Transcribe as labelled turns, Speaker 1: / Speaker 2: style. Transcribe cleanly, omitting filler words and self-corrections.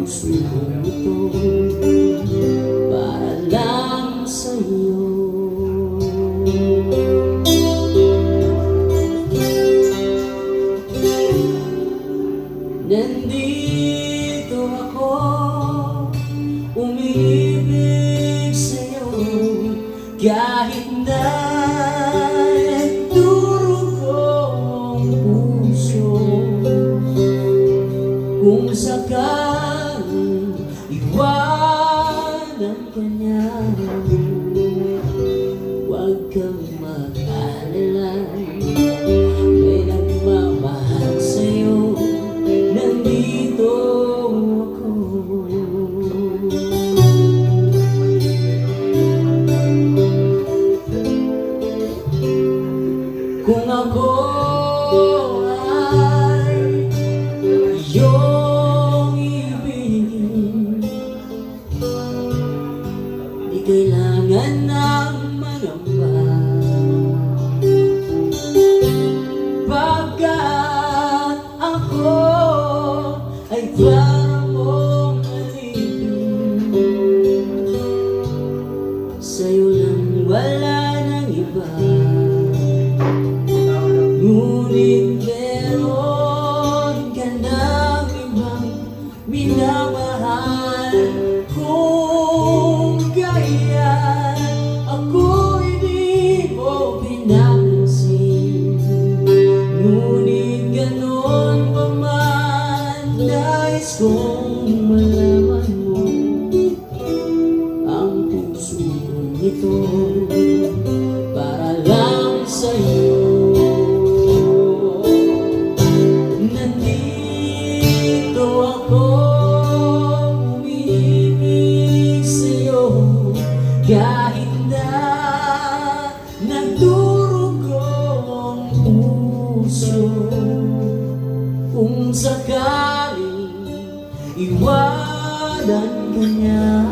Speaker 1: puso ito para lang sa'yo. Nandito ako, umiibig sa'yo, kahit na nagdurugong puso. Kung sakaling iwanan ka niya, huwag kang mag-alala, may nagmamahal sa'yo, nandito ako. Kung ako ay iyong ibigin, di kailangan ng mangamba, pagkat ako ay para mong alipin. Sa'yo lang, wala nang iba, ngunit meron ka ng ibang minamahal. Kung kaya ako'y di mo pinapansin, ngunit ganon pa man, nais kong malaman mo ang puso kong ito para lang sa'yo. Nandito ako, umiibig sa'yo, kahit na nagdurugong puso. Kung sakaling iwanan ka niya,